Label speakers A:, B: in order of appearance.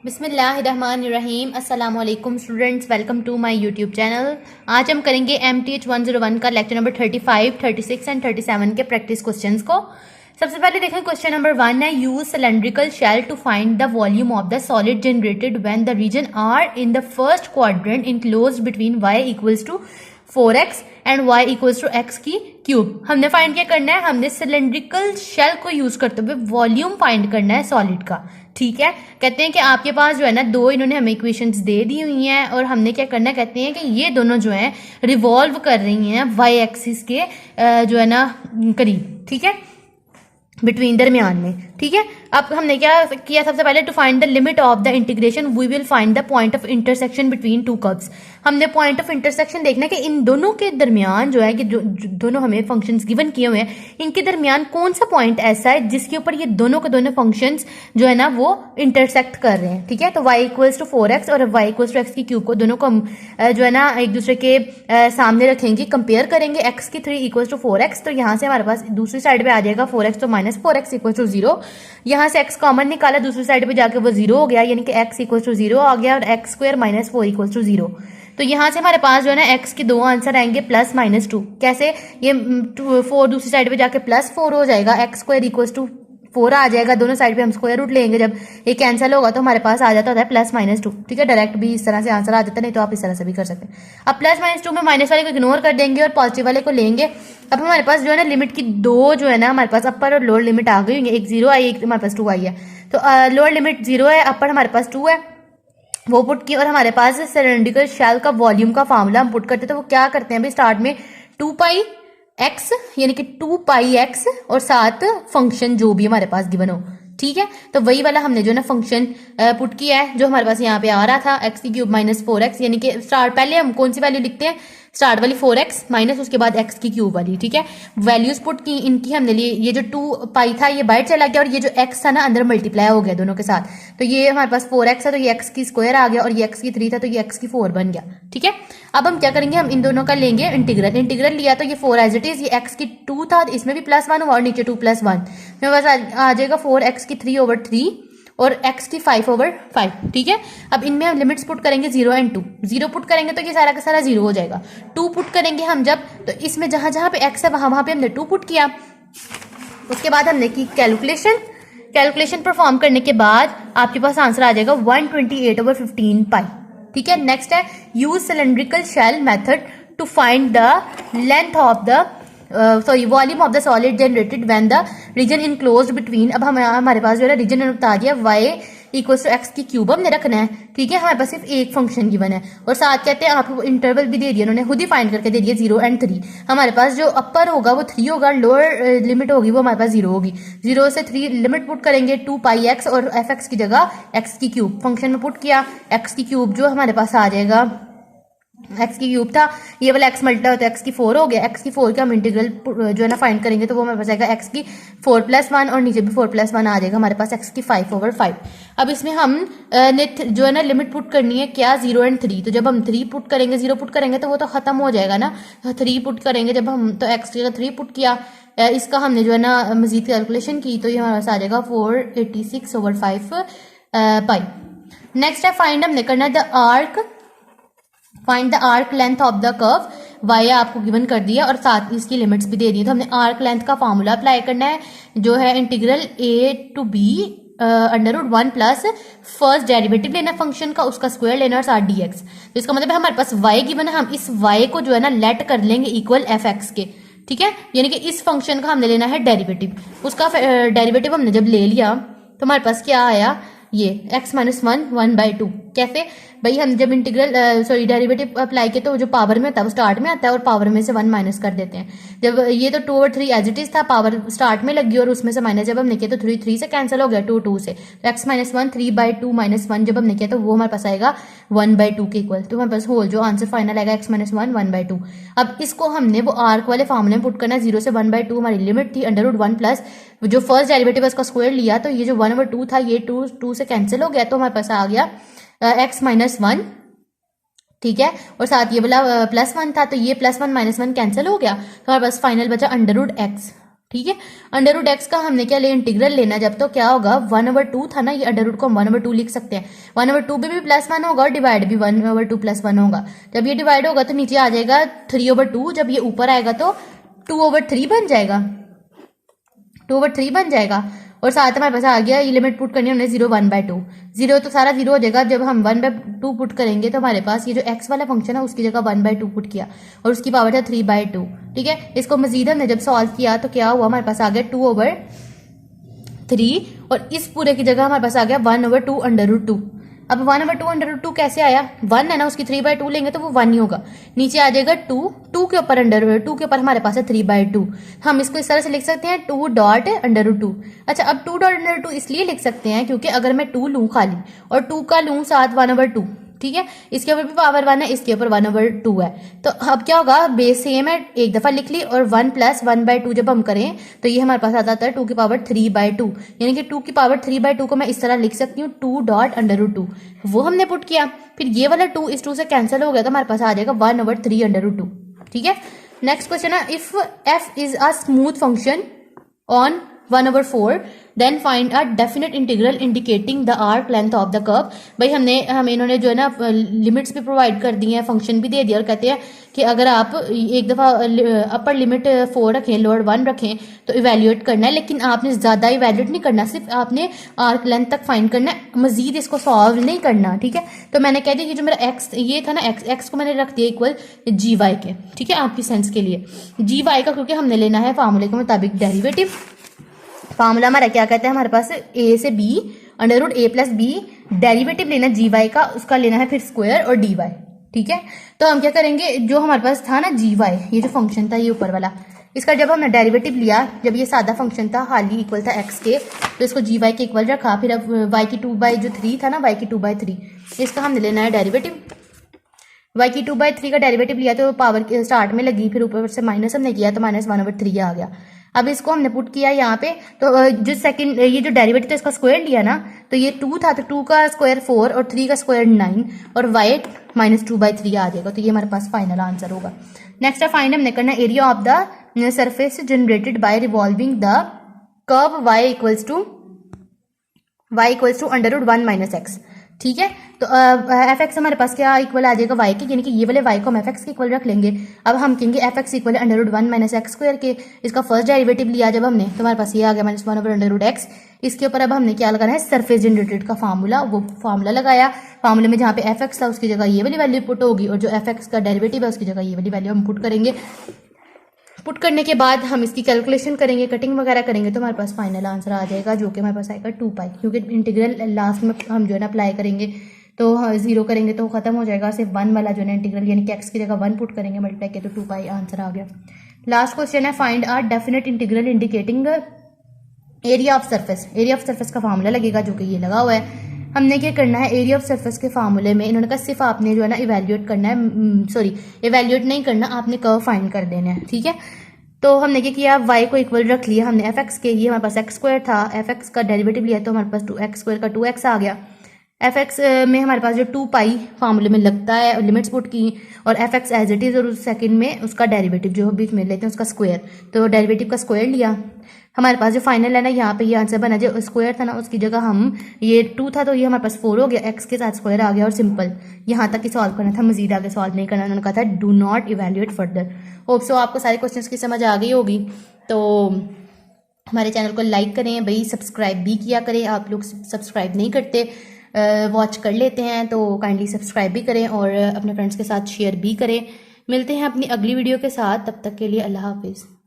A: बिस्मिल्लाहिर्रहमानिर्रहीम। अस्सलाम वालेकुम students, welcome to my YouTube channel. आज हम करेंगे MTH 101 का लेक्चर नंबर 35, 36 एंड 37 के प्रैक्टिस क्वेश्चंस को। सबसे पहले देखें क्वेश्चन नंबर 1 है, use cylindrical shell to find the volume of the solid generated when the region are in the first quadrant enclosed between y equals to 4x and y equals to x की cube. हमने find क्या करना है, हमने cylindrical shell को use करते हुए volume find करना है सॉलिड का। ठीक है, कहते हैं कि आपके पास जो है ना दो इन्होंने हमें इक्वेशंस दे दी हुई हैं और हमने क्या करना है, कहते हैं कि ये दोनों जो हैं रिवॉल्व कर रही हैं y एक्सिस के जो है ना करीब, ठीक है, बिटवीन दरमियान में। ठीक है, अब हमने क्या किया, सबसे पहले to find the limit of the integration we will find the point of intersection between two curves. हमने पॉइंट ऑफ इंटरसेक्शन देखना है कि इन दोनों के दरमियान जो है कि जो दोनों हमें फंक्शंस गिवन किए हुए हैं, इनके दरमियान कौन सा पॉइंट ऐसा है जिसके ऊपर ये दोनों के दोनों फंक्शंस जो है ना वो इंटरसेक्ट कर रहे हैं। ठीक है, तो y इक्वल्स टू 4x और y इक्वल्स टू x की क्यूब को दोनों को हम जो है ना एक दूसरे के सामने रखेंगे, कंपेयर करेंगे। x की 3 इक्वल्स टू 4x, तो यहाँ से हमारे पास दूसरी साइड पे आ जाएगा 4x तो माइनस 4x इक्वल्स टू 0। यहाँ से x कॉमन निकाला, दूसरी साइड पे जाके वो 0 हो गया, यानी कि x इक्वल्स टू 0 आ गया और x square minus 4 equals to 0। तो यहाँ से हमारे पास जो है ना x के दो आंसर आएंगे प्लस माइनस 2। कैसे, ये 4 दूसरी साइड पे जाके प्लस 4 हो जाएगा, x स्क्वायर इक्वल्स टू 4 आ जाएगा, दोनों साइड पे हम स्क्वायर रूट लेंगे, जब ये कैंसिल होगा तो हमारे पास आ जाता है प्लस माइनस 2। ठीक है, डायरेक्ट भी इस तरह से आंसर आ जाता है, नहीं तो आप इस तरह से भी कर सकते हैं। अब प्लस माइनस 2 में माइनस वाले को इग्नोर कर देंगे और पॉजिटिव वाले को लेंगे। अब हमारे पास जो है ना लिमिट की दो जो है ना हमारे पास अपर और लोअर लिमिट आ गई होंगी, एक 0 आई, एक हमारे पास 2 आई है। तो लोअर लिमिट 0 है, अपर हमारे पास 2 है, वो पुट की, और हमारे पास सिलेंड्रिकल शेल का वॉल्यूम का फार्मूला हम पुट करते हैं। तो वो क्या करते हैं अभी स्टार्ट में 2 पाई x यानी कि 2 पाई x और साथ फंक्शन जो भी हमारे पास गिवन हो। ठीक है, तो वही वाला हमने जो ना फंक्शन पुट किया है जो हमारे पास यहाँ पे आ रहा था, x की क्यूब माइनस 4x, यानी कि स्टार्ट पहले हम कौन सी वैल्यू लिखते हैं, स्टार्ट वाली 4x माइनस उसके बाद x की क्यूब वाली। ठीक है, वैल्यूज पुट की, इनकी हमने लिए, ये जो 2 पाई था ये बाहर चला गया और ये जो x था ना अंदर मल्टीप्लाई हो गया दोनों के साथ। तो ये हमारे पास 4x है तो ये x की स्क्वायर आ गया और ये x की 3 था तो ये x की 4 बन गया। ठीक है, अब हम क्या करेंगे, हम इन दोनों का लेंगे इंटीग्रल। इंटीग्रल लिया तो ये 4 एज इट इज, ये x की 2 था, इसमें भी प्लस 1 हुआ और नीचे 2 प्लस 1, मेरे पास आ जाएगा 4x की 3 ओवर 3 और x की 5 ओवर 5। ठीक है, अब इनमें हम लिमिट्स पुट करेंगे 0 एंड 2। 0 पुट करेंगे तो ये सारा का सारा 0 हो जाएगा। 2 पुट करेंगे हम जब, तो इसमें जहां जहां पे x है वहां वहां पे हमने 2 पुट किया। उसके बाद हमने की कैलकुलेशन परफॉर्म करने के बाद आपके पास आंसर आ जाएगा 128 ओवर 15 पाई। ठीक है, नेक्स्ट है use cylindrical shell method to find the length of the volume of the solid generated when the region enclosed between. अब हमारे पास जो है रीजन बता दिया y इक्वल्स टू x की क्यूब हमने रखना है। ठीक है, हमारे पास सिर्फ एक फंक्शन गिवन है और साथ कहते हैं आपको इंटरवल भी दे दिया, उन्होंने खुद ही फाइंड करके दे दिया 0 एंड 3। हमारे पास जो अपर होगा वो 3 होगा, लोअर लिमिट होगी वो हमारे पास 0 होगी। 0 से 3 लिमिट पुट करेंगे 2 पाई x और fx की जगह x की क्यूब फंक्शन में पुट किया। x की क्यूब जो हमारे पास आ जाएगा, x की क्यूब था, ये वाला x मल्टा होता है x की 4 हो गया। x की 4 का हम इंटीग्रल जो है ना फाइंड करेंगे तो वो हमारे पास आएगा x की 4 प्लस 1 और नीचे भी 4 प्लस 1 आ जाएगा हमारे पास x की 5 ओवर 5। अब इसमें हम जो है ना लिमिट पुट करनी है क्या, 0 एंड 3। तो जब हम 3 पुट करेंगे, 0 पुट करेंगे तो वो तो खत्म हो जाएगा ना, 3 पुट करेंगे जब हम, तो x की 3 पुट किया। इसका हमने जो है ना मजीद कैलकुलेशन की तो ये हमारे पास आ जाएगा 486 ओवर 5 पाई। नेक्स्ट है फाइंड, हमने करना है find the arc length of the curve. Y आपको गिवन कर दिया और साथ इसकी लिमिट्स भी दे दी, तो हमने आर्क लेंथ का फॉर्मूला अप्लाई करना है जो है integral a to b under root 1 plus first derivative लेना फंक्शन का, उसका स्क्वायर लेना और साथ dx। तो इसका मतलब है हमारे पास y गिवन है, हम इस y को जो है ना लेट कर लेंगे इक्वल fx के। ठीक है, यानी कि इस फंक्शन का हमने लेना है डेरिवेटिव। उसका डेरिवेटिव हमने जब ले लिया तो हमारे पास क्या आया, ये x माइनस 1/2। कैसे भाई, हम जब इंटीग्रल डेरिवेटिव अप्लाई किए तो जो पावर में होता है वो स्टार्ट में आता है और पावर में से 1 माइनस कर देते हैं। जब ये तो 2 और 3 एज इट इज था, पावर स्टार्ट में लगी और उसमें से माइनस जब हमने किया तो 3 से कैंसिल हो गया, 2 से। तो x माइनस 1 3/2 माइनस 1 जब हमने किया तो वो हमारे पास आएगा 1/2 के इक्वल। तो हमारे पास होल जो आंसर फाइनल आएगा x माइनस 1/2। अब इसको हमने वो आर्क वाले फॉर्मूले में पुट करना है। 0 से 1/2 हमारी लिमिट थी, अंडर रूट 1 प्लस जो फर्स्ट डेरिवेटिव उसका स्क्वायर लिया, तो ये जो 1/2 था ये 2 से कैंसिल हो गया, तो हमारे पास आ गया x माइनस 1। ठीक है, और साथ ये वाला प्लस 1 था तो ये प्लस 1 माइनस 1 कैंसिल हो गया, तो हमारे पास फाइनल बचा अंडर रूट x। ठीक है। अंडर रूट एक्स का हमने क्या लिया, इंटीग्रल लेना जब, तो क्या होगा 1/2 था ना, ये अंडर रूट को हम 1/2 लिख सकते हैं। 1/2 भी +1 होगा और डिवाइड भी 1/2 +1 होगा। जब ये डिवाइड होगा तो नीचे आ जाएगा 3/2, जब ये ऊपर आएगा तो 2/3 बन जाएगा, 2/3 बन जाएगा। और साथ हमारे पास आ गया, ये लिमिट पुट करनी है हमने 0 1/2, 0 तो सारा 0 हो जाएगा। जब हम 1/2 पुट करेंगे तो हमारे पास ये जो x वाला फंक्शन है उसकी जगह 1/2 पुट किया और उसकी पावर था 3/2। ठीक है, इसको मजीद हमने जब सॉल्व किया तो क्या हुआ, हमारे पास आ गया 2/3 और इस पूरे की जगह हमारे पास आ गया 1/2 √2। अब 1/2 √2 कैसे आया, 1 है ना, उसकी 3/2 लेंगे तो वो 1 ही होगा। नीचे आ जाएगा 2 के ऊपर √2 के ऊपर हमारे पास है 3/2। हम इसको इस तरह से लिख सकते हैं 2.√2। अच्छा, अब 2.√2 इसलिए लिख सकते हैं क्योंकि अगर मैं 2 लूँ खाली और 2 का लूँ साथ 1/2, ठीक है, इसके ऊपर भी पावर 1 है, इसके ऊपर 1/2 है, तो अब क्या होगा, बेस सेम है, एक दफा लिख ली और 1 + 1/2 जब हम करें तो ये हमारे पास आ जाता है 2 की पावर 3/2। यानी कि 2 की पावर 3/2 को मैं इस तरह लिख सकती हूँ 2.√2। वो हमने पुट किया, फिर ये वाला 2 इस 2 से कैंसिल हो गया तो हमारे पास आ जाएगा 1/3 √2। ठीक है, नेक्स्ट क्वेश्चन है, if f is a smooth function on 1/4 then find a definite integral indicating the arc length of the curve. भाई हमें इन्होंने जो है ना लिमिट्स भी प्रोवाइड कर दी हैं, फंक्शन भी दे दिया और कहते हैं कि अगर आप एक दफ़ा अपर लिमिट 4 रखें, लोअर 1 रखें तो इवेल्युएट करना है, लेकिन आपने ज़्यादा इवेल्युएट नहीं करना, सिर्फ आपने आर्क लेंथ तक फाइंड करना है, मजीद इसको सॉल्व नहीं करना। ठीक है, तो मैंने कह दिया कि जो मेरा एक्स ये था ना, एक्स को मैंने रख दिया इक्वल GY के। ठीक है, आपकी सेंस के लिए GY का, क्योंकि हमने लेना है फार्मूले के मुताबिक डेरिवेटिव। फार्मूला हमारा क्या कहता है, हमारे पास a से b √a + b डेरिवेटिव लेना GY का, उसका लेना है फिर स्क्वायर और dy। ठीक है, तो हम क्या करेंगे, जो हमारे पास था ना GY, ये जो फंक्शन था ये ऊपर वाला, इसका जब हमने डेरिवेटिव लिया, जब ये सादा फंक्शन था हाली इक्वल था x के, तो इसको GY के इक्वल रखा, फिर अब y की 2/3 था ना, y की 2/3, इसका हमने लेना है डेरिवेटिव। y की 2/3 का डेरिवेटिव लिया तो पावर के स्टार्ट में लगी, फिर ऊपर से माइनस हमने किया तो -1/3 आ गया। अब इसको हमने पुट किया यहाँ पे, तो जो सेकंड ये जो डेरिवेटिव था इसका स्क्वायर लिया ना, तो ये 2 था तो 2 का स्क्वायर 4 और 3 का स्क्वायर 9 और y -2/3 आ जाएगा, तो ये हमारे पास फाइनल आंसर होगा। नेक्स्ट है फाइंड, हमने करना area of the surface generated by revolving the curve y equals to √1 - x। ठीक है, तो एफ एक्स हमारे पास क्या इक्वल आ जाएगा y के, यानी कि ये वाले y को हम एफ एक्स के इक्वल रख लेंगे। अब हम कहेंगे एफ एक्स इक्वल √1 - x² के, इसका फर्स्ट डेरिवेटिव लिया जब हमने तो हमारे पास ये आ गया -1/√x। इसके ऊपर अब हमने क्या लगाना है, सरफेस जनरेटेड का फार्मूला, वो फार्मूला लगाया। फार्मूले में जहाँ पे एफ एक्स था उसकी जगह ये वाली वैल्यू पुट होगी और जो एफ एक्स का डेरिवेटिव है उसकी जगह ये वाली वैल्यू हम पुट करेंगे। पुट करने के बाद हम इसकी कैलकुलेशन करेंगे, कटिंग वगैरह करेंगे, तो हमारे पास फाइनल आंसर आ जाएगा, जो कि हमारे पास आएगा 2π, क्योंकि इंटीग्रल लास्ट में हम जो है ना अप्लाई करेंगे तो 0 करेंगे तो खत्म हो जाएगा, सिर्फ 1 वाला जो है ना इंटीग्रल, यानी कि x की जगह 1 पुट करेंगे मल्टीप्लाई के, तो 2π आंसर आ गया। लास्ट क्वेश्चन है, find are definite integral indicating area of surface. Area of surface का फार्मूला लगेगा जो कि ये लगा हुआ है। हमने क्या करना है, एरिया ऑफ सरफेस के फार्मूले में इन्होंने कहा सिर्फ आपने जो है ना इवेल्युएट करना है, सॉरी इवेल्युएट नहीं करना, आपने कर्व फाइंड कर देना है। ठीक है, तो हमने क्या किया, y को इक्वल रख लिया हमने एफ एक्स के, ये हमारे पास x² था, एफ एक्स का डेरिवेटिव लिया तो हमारे पास 2x² का 2x आ गया। एफ एक्स में हमारे पास जो 2π फार्मूले में लगता है, लिमिट्स पुट की, और F X as it is, और उस सेकंड में उसका डेरिवेटिव जो बीच में लेते हैं उसका स्क्वायर, तो डेरिवेटिव का स्क्वायर लिया। हमारे पास जो फाइनल है ना, यहाँ पे ये आंसर बना, जो स्क्वायर था ना उसकी जगह हम, ये 2 था तो ये हमारे पास 4 हो गया, x के साथ स्क्वायर आ गया और सिंपल यहाँ तक ही सॉल्व करना था, मजीद आगे सॉल्व नहीं करना। उन्होंने कहा था do not evaluate further. Hope so आपको सारे क्वेश्चंस की समझ आ गई होगी। तो हमारे चैनल को लाइक करें भाई, सब्सक्राइब भी किया करें, आप लोग सब्सक्राइब नहीं करते, वॉच कर लेते हैं तो काइंडली सब्सक्राइब भी करें और अपने फ्रेंड्स के साथ शेयर भी करें। मिलते हैं अपनी अगली वीडियो के साथ, तब तक के लिए अल्लाह हाफिज़।